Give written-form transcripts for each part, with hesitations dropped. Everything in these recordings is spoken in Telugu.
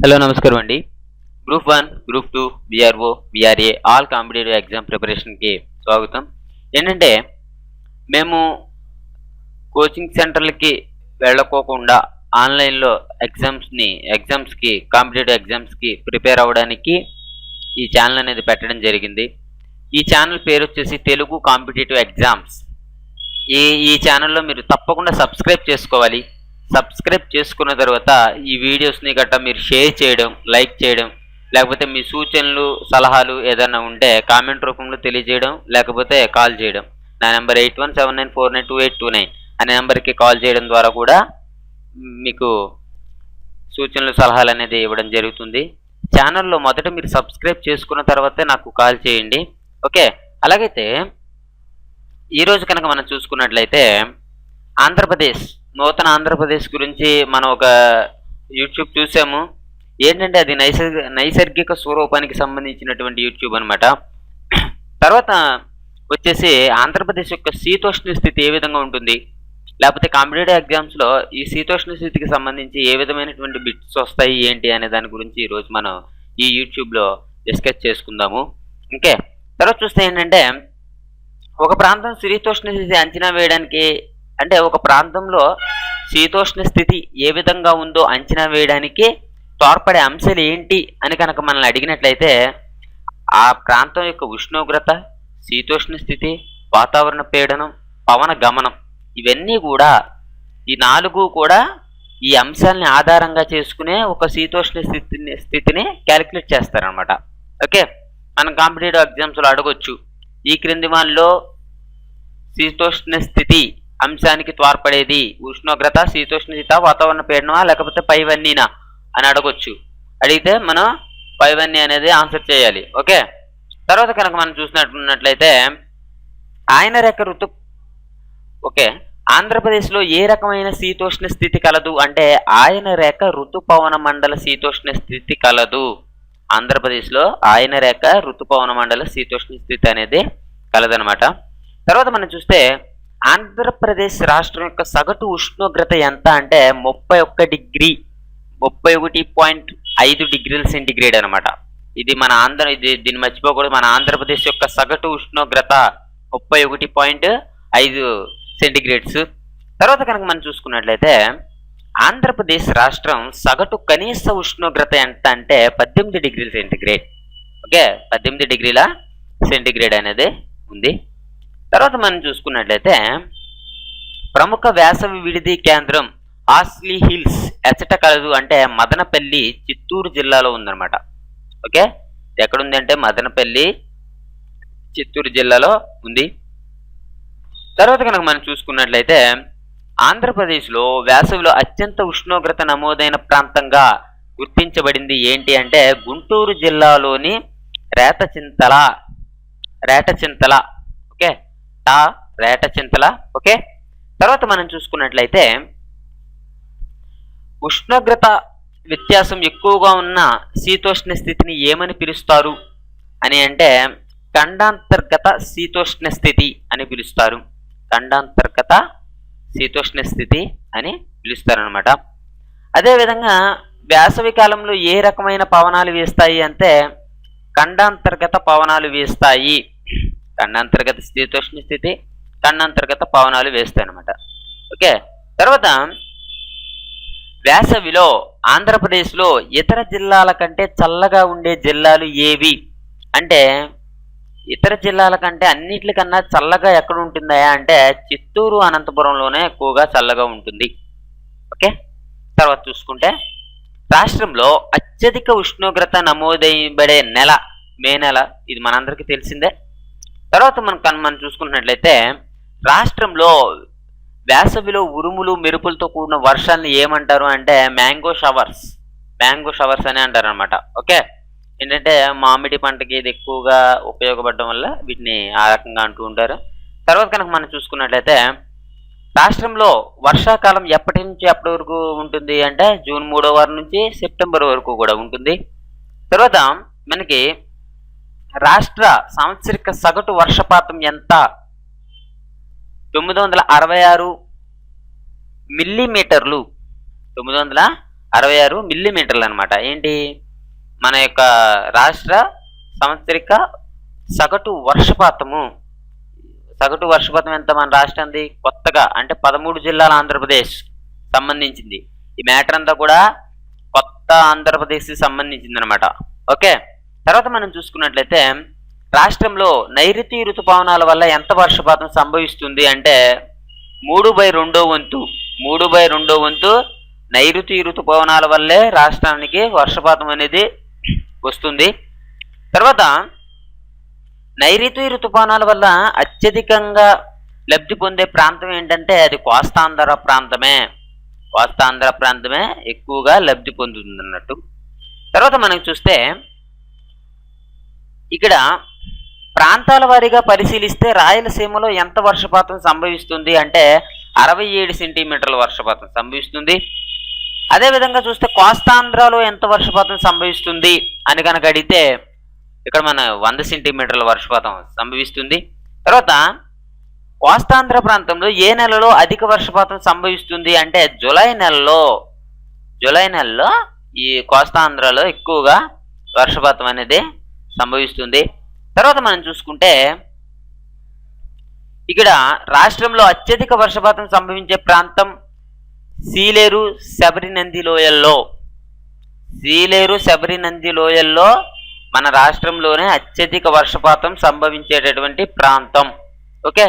హలో నమస్కారం అండి. Group 1, group 2, BRO, BRA all competitive exam ప్రిపరేషన్‌కి స్వాగతం. ఏంటంటే మేము కోచింగ్ సెంటర్‌లకి వెళ్ళకోకుండా ఆన్‌లైన్‌లో ఎగ్జామ్స్‌కి కాంపిటేటివ్ ఎగ్జామ్స్‌కి ప్రిపేర్ అవ్వడానికి ఈ ఛానల్ అనేది పెట్టడం జరిగింది. ఈ ఛానల్ పేరొచ్చేసి తెలుగు కాంపిటేటివ్ ఎగ్జామ్స్. ఈ ఈ ఛానల్‌లో మీరు తప్పకుండా సబ్స్క్రైబ్ చేసుకోవాలి. సబ్స్క్రైబ్ చేసుకున్న తర్వాత ఈ వీడియోస్‌ని గట్టా మీరు షేర్ చేయడం, లైక్ చేయడం, లేకపోతే మీ సూచనలు, సలహాలు ఏదైనా ఉంటే కామెంట్ రూపంలో తెలియజేయడం, లేకపోతే కాల్ చేయడం. నా నంబర్ 8179492829 అనే నంబర్‌కి కాల్ చేయడం ద్వారా కూడా మీకు సూచనలు, సలహాలు అనేది ఇవ్వడం జరుగుతుంది. ఛానల్‌లో మొదట మీరు సబ్స్క్రైబ్ చేసుకున్న తర్వాతే నాకు కాల్ చేయండి. ఓకే. అలాగైతే ఈరోజు కనుక మనం చూసుకున్నట్లయితే నూతన ఆంధ్రప్రదేశ్ గురించి మనం ఒక యూట్యూబ్ చూసాము. ఏంటంటే అది నైసర్గిక స్వరూపానికి సంబంధించినటువంటి యూట్యూబ్ అనమాట. తర్వాత వచ్చేసి ఆంధ్రప్రదేశ్ యొక్క శీతోష్ణ స్థితి ఏ విధంగా ఉంటుంది, లేకపోతే కాంపిటేటివ్ ఎగ్జామ్స్‌లో ఈ శీతోష్ణ స్థితికి సంబంధించి ఏ విధమైనటువంటి బిట్స్ వస్తాయి ఏంటి అనే దాని గురించి ఈరోజు మనం ఈ యూట్యూబ్‌లో డిస్కస్ చేసుకుందాము. ఓకే. తర్వాత చూస్తే ఏంటంటే ఒక ప్రాంతం శీతోష్ణ స్థితి అంచనా వేయడానికి అంటే ఒక ప్రాంతంలో శీతోష్ణ స్థితి ఏ విధంగా ఉందో అంచనా వేయడానికి తోడ్పడే అంశాలు ఏంటి అని కనుక మనల్ని అడిగినట్లయితే ఆ ప్రాంతం యొక్క ఉష్ణోగ్రత, శీతోష్ణ స్థితి, వాతావరణ పీడనం, పవన గమనం ఇవన్నీ కూడా ఈ 4 కూడా ఈ అంశాలని ఆధారంగా చేసుకునే ఒక శీతోష్ణ స్థితిని క్యాలిక్యులేట్ చేస్తారనమాట. ఓకే. మనం కాంపిటేటివ్ ఎగ్జామ్స్‌లో అడగొచ్చు, ఈ క్రింది వానిలో శీతోష్ణ స్థితి అంశానికి తోడ్పడేది ఉష్ణోగ్రత, శీతోష్ణత, వాతావరణ పీడనమా లేకపోతే పైవన్నీనా అని అడగొచ్చు. అడిగితే మనం పైవన్నీ అనేది ఆన్సర్ చేయాలి. ఓకే. తర్వాత కనుక మనం చూసినట్లయితే ఓకే, ఆంధ్రప్రదేశ్లో ఏ రకమైన శీతోష్ణ స్థితి కలదు అంటే ఆయన రేఖ ఋతుపవన మండల శీతోష్ణ స్థితి కలదు. ఆంధ్రప్రదేశ్లో ఆయన రేఖ ఋతుపవన మండల శీతోష్ణ స్థితి అనేది కలదనమాట. తర్వాత మనం చూస్తే ఆంధ్రప్రదేశ్ రాష్ట్రం యొక్క సగటు ఉష్ణోగ్రత ఎంత అంటే 31.5 డిగ్రీల సెంటీగ్రేడ్ అనమాట. ఇది దీన్ని మర్చిపోకూడదు. మన ఆంధ్రప్రదేశ్ యొక్క సగటు ఉష్ణోగ్రత 31.5 సెంటీగ్రేడ్స్. తర్వాత కనుక మనం చూసుకున్నట్లయితే ఆంధ్రప్రదేశ్ రాష్ట్రం సగటు కనీస ఉష్ణోగ్రత ఎంత అంటే 18 డిగ్రీల సెంటీగ్రేడ్. ఓకే, 18 డిగ్రీల సెంటీగ్రేడ్ అనేది ఉంది. తర్వాత మనం చూసుకున్నట్లయితే ప్రముఖ వేసవి విడిది కేంద్రం హార్స్లీ హిల్స్ ఎచ్చట కలదు అంటే మదనపల్లి చిత్తూరు జిల్లాలో ఉందన్నమాట. ఓకే, ఎక్కడుంది అంటే మదనపల్లి చిత్తూరు జిల్లాలో ఉంది. తర్వాత కనుక మనం చూసుకున్నట్లయితే ఆంధ్రప్రదేశ్లో వేసవిలో అత్యంత ఉష్ణోగ్రత నమోదైన ప్రాంతంగా గుర్తించబడింది ఏంటి అంటే గుంటూరు జిల్లాలోని రేటచింతల. ఓకే, రేటచింతల. ఓకే. తర్వాత మనం చూసుకున్నట్లయితే ఉష్ణోగ్రత వ్యత్యాసం ఎక్కువగా ఉన్న శీతోష్ణ స్థితిని ఏమని పిలుస్తారు అని అంటే ఖండాంతర్గత శీతోష్ణ స్థితి అని పిలుస్తారు. ఖండాంతర్గత శీతోష్ణ స్థితి అని పిలుస్తారనమాట. అదేవిధంగా వేసవి కాలంలో ఏ రకమైన పవనాలు వీస్తాయి అంటే ఖండాంతర్గత పవనాలు వీస్తాయి. ఖండాంతర్గత శీతోష్ణ స్థితి, ఖండాంతర్గత పవనాలు వేస్తాయి అనమాట. ఓకే. తర్వాత వేసవిలో ఆంధ్రప్రదేశ్లో ఇతర జిల్లాల కంటే చల్లగా ఉండే జిల్లాలు ఏవి అంటే ఇతర జిల్లాల కంటే అన్నిటికన్నా చల్లగా ఎక్కడ ఉంటుందా అంటే చిత్తూరు, అనంతపురంలోనే ఎక్కువగా చల్లగా ఉంటుంది. ఓకే. తర్వాత చూసుకుంటే రాష్ట్రంలో అత్యధిక ఉష్ణోగ్రత నమోదైబడే నెల మే నెల. ఇది మనందరికీ తెలిసిందే. తర్వాత మనం చూసుకున్నట్లయితే రాష్ట్రంలో వేసవిలో ఉరుములు, మెరుపులతో కూడిన వర్షాన్ని ఏమంటారు అంటే మ్యాంగో షవర్స్ అని అంటారు అనమాట. ఓకే. ఏంటంటే మామిడి పంటకి ఇది ఎక్కువగా ఉపయోగపడడం వల్ల వీటిని ఆ రకంగా అంటూ ఉంటారు. తర్వాత కనుక మనం చూసుకున్నట్లయితే రాష్ట్రంలో వర్షాకాలం ఎప్పటి నుంచి ఎప్పటి వరకు ఉంటుంది అంటే జూన్ 3వ వారం నుంచి సెప్టెంబర్ వరకు కూడా ఉంటుంది. తర్వాత మనకి రాష్ట్ర సంవత్సరిక సగటు వర్షపాతం ఎంత 966 మిల్లీమీటర్లు. 966 66 మిల్లీమీటర్లు అనమాట. ఏంటి మన యొక్క రాష్ట్ర సంవత్సరిక సగటు వర్షపాతము. సగటు వర్షపాతం ఎంత మన రాష్ట్రానికి? కొత్తగా అంటే 13 జిల్లాల ఆంధ్రప్రదేశ్ సంబంధించింది. ఈ మ్యాటర్ అంతా కూడా కొత్త ఆంధ్రప్రదేశ్కి సంబంధించింది అనమాట. ఓకే, తర్వాత మనం చూసుకున్నట్లయితే రాష్ట్రంలో నైరుతి ఋతుపవనాల వల్ల ఎంత వర్షపాతం సంభవిస్తుంది అంటే 3/2 వంతు. 3/2 వంతు నైరుతి ఋతుపవనాల వల్లే రాష్ట్రానికి వర్షపాతం అనేది వస్తుంది. తర్వాత నైరుతి ఋతుపవనాల వల్ల అత్యధికంగా లబ్ధి పొందే ప్రాంతం ఏంటంటే అది కోస్తాంధ్ర ప్రాంతమే. కోస్తాంధ్ర ప్రాంతమే ఎక్కువగా లబ్ధి పొందుతుంది అన్నట్టు. తర్వాత మనం చూస్తే ఇక్కడ ప్రాంతాల వారీగా పరిశీలిస్తే రాయలసీమలో ఎంత వర్షపాతం సంభవిస్తుంది అంటే 67 సెంటీమీటర్ల వర్షపాతం సంభవిస్తుంది. అదేవిధంగా చూస్తే కోస్తాంధ్రలో ఎంత వర్షపాతం సంభవిస్తుంది అని కనుక అడిగితే ఇక్కడ మన 100 సెంటీమీటర్ల వర్షపాతం సంభవిస్తుంది. తర్వాత కోస్తాంధ్ర ప్రాంతంలో ఏ నెలలో అధిక వర్షపాతం సంభవిస్తుంది అంటే జూలై నెలలో ఈ కోస్తాంధ్రలో ఎక్కువగా వర్షపాతం అనేది సంభవిస్తుంది. తర్వాత మనం చూసుకుంటే ఇక్కడ రాష్ట్రంలో అత్యధిక వర్షపాతం సంభవించే ప్రాంతం సీలేరు శబరి నంది లోయల్లో మన రాష్ట్రంలోనే అత్యధిక వర్షపాతం సంభవించేటటువంటి ప్రాంతం. ఓకే,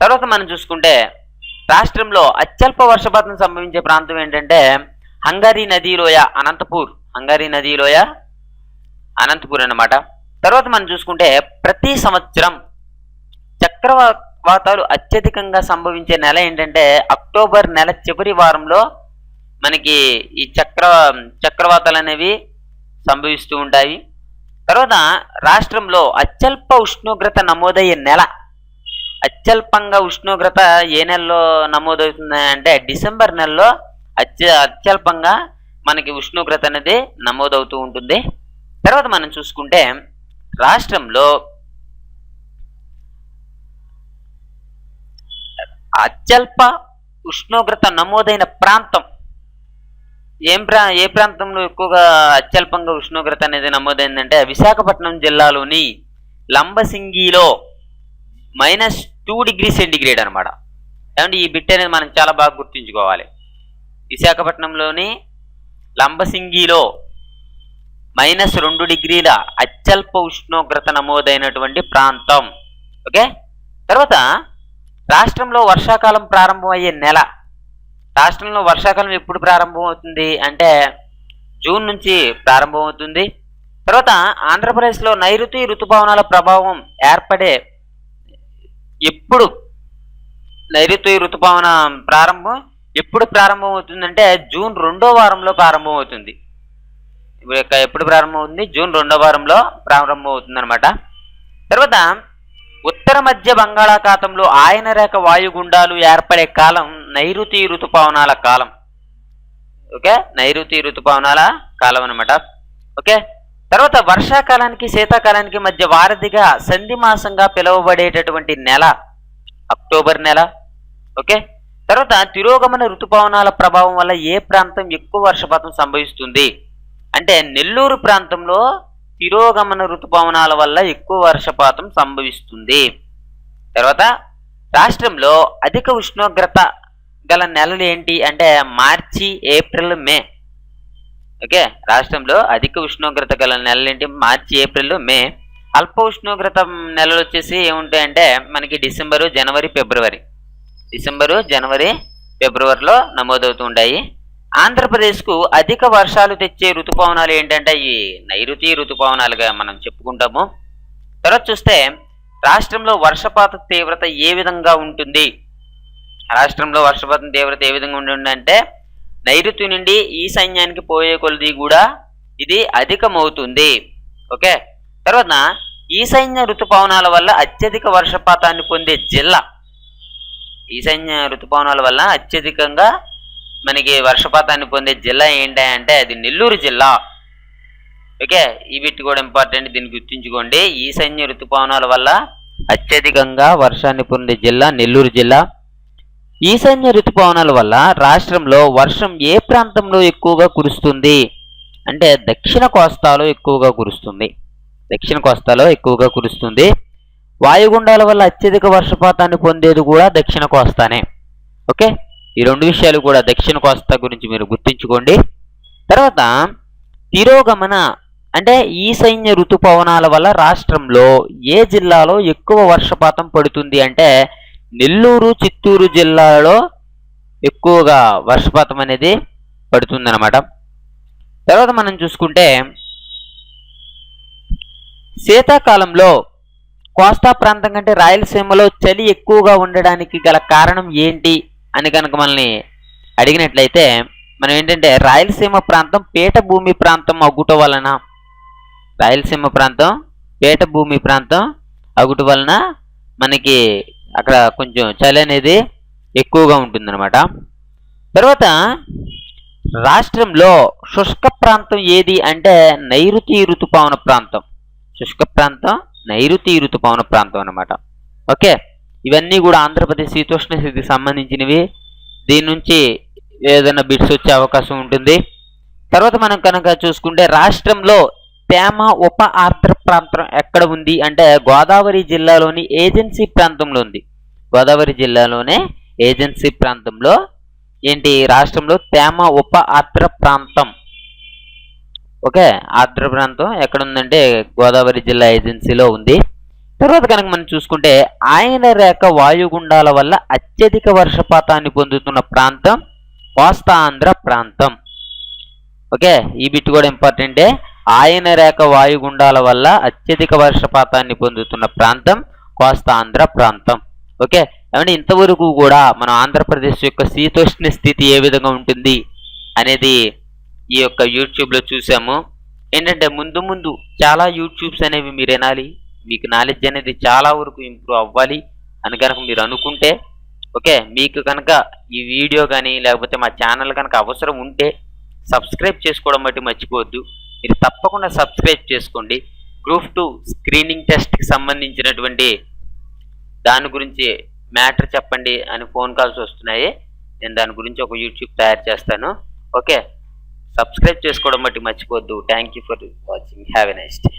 తర్వాత మనం చూసుకుంటే రాష్ట్రంలో అత్యల్ప వర్షపాతం సంభవించే ప్రాంతం ఏంటంటే హంగరీ నదీ లోయ అనంతపూర్ అన్నమాట. తర్వాత మనం చూసుకుంటే ప్రతి సంవత్సరం చక్రవాతాలు అత్యధికంగా సంభవించే నెల ఏంటంటే అక్టోబర్ నెల చివరి వారంలో మనకి ఈ చక్రవాతాలు అనేవి సంభవిస్తూ ఉంటాయి. తర్వాత రాష్ట్రంలో అత్యల్ప ఉష్ణోగ్రత నమోదయ్యే నెల, అత్యల్పంగా ఉష్ణోగ్రత ఏ నెలలో నమోదవుతుంది అంటే డిసెంబర్ నెలలో అత్యల్పంగా మనకి ఉష్ణోగ్రత అనేది నమోదవుతూ ఉంటుంది. తర్వాత మనం చూసుకుంటే రాష్ట్రంలో అత్యల్ప ఉష్ణోగ్రత నమోదైన ప్రాంతం ఏ ప్రాంతంలో ఎక్కువగా అత్యల్పంగా ఉష్ణోగ్రత అనేది నమోదైందంటే విశాఖపట్నం జిల్లాలోని లంబసింగిలో -2 డిగ్రీ సెంటిగ్రేడ్ అనమాట. ఏమంటే ఈ బిట్ అనేది మనం చాలా బాగా గుర్తుంచుకోవాలి. విశాఖపట్నంలోని లంబసింగిలో -2 డిగ్రీల అత్యల్ప ఉష్ణోగ్రత నమోదైనటువంటి ప్రాంతం. ఓకే, తర్వాత రాష్ట్రంలో వర్షాకాలం ప్రారంభమయ్యే నెల. రాష్ట్రంలో వర్షాకాలం ఎప్పుడు ప్రారంభమవుతుంది అంటే జూన్ నుంచి ప్రారంభమవుతుంది. తర్వాత ఆంధ్రప్రదేశ్లో నైరుతి ఋతుపవనాల ప్రభావం ఏర్పడే ఎప్పుడు నైరుతి ఋతుపవన ప్రారంభం ఎప్పుడు ప్రారంభమవుతుందంటే జూన్ 2వ వారంలో ప్రారంభమవుతుంది. ఎప్పుడు ప్రారంభమవుతుంది? జూన్ 2వ వారంలో ప్రారంభమవుతుంది అనమాట. తర్వాత ఉత్తర మధ్య బంగాళాఖాతంలో ఆయన రేఖ వాయుగుండాలు ఏర్పడే కాలం నైరుతి ఋతుపవనాల కాలం. ఓకే, నైరుతి ఋతుపవనాల కాలం అనమాట. ఓకే, తర్వాత వర్షాకాలానికి శీతాకాలానికి మధ్య వారధిగా సంధి మాసంగా పిలువబడేటటువంటి నెల అక్టోబర్ నెల. ఓకే, తర్వాత తిరోగమన ఋతుపవనాల ప్రభావం వల్ల ఏ ప్రాంతం ఎక్కువ వర్షపాతం సంభవిస్తుంది అంటే నెల్లూరు ప్రాంతంలో తిరోగమన ఋతుపవనాల వల్ల ఎక్కువ వర్షపాతం సంభవిస్తుంది. తర్వాత రాష్ట్రంలో అధిక ఉష్ణోగ్రత గల నెలలు ఏంటి అంటే మార్చి, ఏప్రిల్, మే. ఓకే, రాష్ట్రంలో అధిక ఉష్ణోగ్రత గల నెలలు ఏంటి? మార్చి, ఏప్రిల్, మే. అల్ప ఉష్ణోగ్రత నెలలు వచ్చేసి ఏముంటాయంటే మనకి డిసెంబరు, జనవరి, ఫిబ్రవరిలో నమోదవుతూ ఉంటాయి. ఆంధ్రప్రదేశ్కు అధిక వర్షాలు తెచ్చే ఋతుపవనాలు ఏంటంటే ఈ నైరుతి ఋతుపవనాలుగా మనం చెప్పుకుంటాము. తర్వాత చూస్తే రాష్ట్రంలో వర్షపాత తీవ్రత ఏ విధంగా ఉంటుంది? రాష్ట్రంలో వర్షపాతం తీవ్రత ఏ విధంగా ఉంటుందంటే నైరుతి నుండి ఈశాన్యానికి పోయే కొలది కూడా ఇది అధికమవుతుంది. ఓకే, తర్వాత ఈశాన్య ఋతుపవనాల వల్ల అత్యధిక వర్షపాతాన్ని పొందే జిల్లా, ఈశాన్య ఋతుపవనాల వల్ల అత్యధికంగా మనకి వర్షపాతాన్ని పొందే జిల్లా ఏంటంటే అది నెల్లూరు జిల్లా. ఓకే, ఈ బిట్ కూడా ఇంపార్టెంట్, దీన్ని గుర్తుంచుకోండి. ఈశాన్య ఋతుపవనాల వల్ల అత్యధికంగా వర్షాన్ని పొందే జిల్లా నెల్లూరు జిల్లా. ఈశాన్య ఋతుపవనాల వల్ల రాష్ట్రంలో వర్షం ఏ ప్రాంతంలో ఎక్కువగా కురుస్తుంది అంటే దక్షిణ కోస్తాలో ఎక్కువగా కురుస్తుంది. దక్షిణ కోస్తాలో ఎక్కువగా కురుస్తుంది. వాయుగుండాల వల్ల అత్యధిక వర్షపాతాన్ని పొందేది కూడా దక్షిణ కోస్తానే. ఓకే, ఈ రెండు విషయాలు కూడా దక్షిణ కోస్తా గురించి మీరు గుర్తుంచుకోండి. తర్వాత తిరోగమన అంటే ఈశాన్య ఋతుపవనాల వల్ల రాష్ట్రంలో ఏ జిల్లాలో ఎక్కువ వర్షపాతం పడుతుంది అంటే నెల్లూరు, చిత్తూరు జిల్లాలో ఎక్కువగా వర్షపాతం అనేది పడుతుందన్నమాట. తర్వాత మనం చూసుకుంటే శీతాకాలంలో కోస్తా ప్రాంతం కంటే రాయలసీమలో చలి ఎక్కువగా ఉండడానికి గల కారణం ఏంటి అని కనుక మనల్ని అడిగినట్లయితే మనం ఏంటంటే రాయలసీమ ప్రాంతం పీఠభూమి ప్రాంతం అగుట వలన, రాయలసీమ ప్రాంతం పీఠభూమి ప్రాంతం అగుట వలన మనకి అక్కడ కొంచెం చలి అనేది ఎక్కువగా ఉంటుందన్నమాట. తర్వాత రాష్ట్రంలో శుష్క ప్రాంతం ఏది అంటే నైరుతి ఋతుపవన ప్రాంతం. శుష్క ప్రాంతం నైరుతి ఋతుపవన ప్రాంతం అన్నమాట. ఓకే, ఇవన్నీ కూడా ఆంధ్రప్రదేశ్ శీతోష్ణ స్థితికి సంబంధించినవి. దీని నుంచి ఏదైనా బిట్స్ వచ్చే అవకాశం ఉంటుంది. తర్వాత మనం కనుక చూసుకుంటే రాష్ట్రంలో తేమ ఉప ఆర్ద్ర ప్రాంతం ఎక్కడ ఉంది అంటే గోదావరి జిల్లాలోని ఏజెన్సీ ప్రాంతంలో ఉంది. గోదావరి జిల్లాలోనే ఏజెన్సీ ప్రాంతంలో ఏంటి రాష్ట్రంలో తేమ ఉప ఆర్ద్ర ప్రాంతం. ఓకే, ఆర్ద్ర ప్రాంతం ఎక్కడ ఉందంటే గోదావరి జిల్లా ఏజెన్సీలో ఉంది. తర్వాత కనుక మనం చూసుకుంటే ఆయన రేఖ వాయుగుండాల వల్ల అత్యధిక వర్షపాతాన్ని పొందుతున్న ప్రాంతం కోస్తాంధ్ర ప్రాంతం. ఓకే, ఈ బిట్ కూడా ఇంపార్టెంటే. ఆయన రేఖ వాయుగుండాల వల్ల అత్యధిక వర్షపాతాన్ని పొందుతున్న ప్రాంతం కోస్తాంధ్ర ప్రాంతం. ఓకే, ఏమంటే ఇంతవరకు కూడా మనం ఆంధ్రప్రదేశ్ యొక్క శీతోష్ణ స్థితి ఏ విధంగా ఉంటుంది అనేది ఈ యొక్క యూట్యూబ్లో చూసాము. ఏంటంటే ముందు ముందు చాలా యూట్యూబ్స్ అనేవి మీరు వినాలి, మీకు నాలెడ్జ్ అనేది చాలా వరకు ఇంప్రూవ్ అవ్వాలి అని కనుక మీరు అనుకుంటే, ఓకే, మీకు కనుక ఈ వీడియో కానీ లేకపోతే మా ఛానల్ కనుక అవసరం ఉంటే సబ్స్క్రైబ్ చేసుకోవడం బట్టి మర్చిపోవద్దు. మీరు తప్పకుండా సబ్స్క్రైబ్ చేసుకోండి. గ్రూప్ 2 స్క్రీనింగ్ టెస్ట్కి సంబంధించినటువంటి దాని గురించి మ్యాటర్ చెప్పండి అని ఫోన్ కాల్స్ వస్తున్నాయి. నేను దాని గురించి ఒక యూట్యూబ్ తయారు చేస్తాను. ఓకే, సబ్స్క్రైబ్ చేసుకోవడం బట్టి మర్చిపోవద్దు. Thank you for watching. Have a nice day.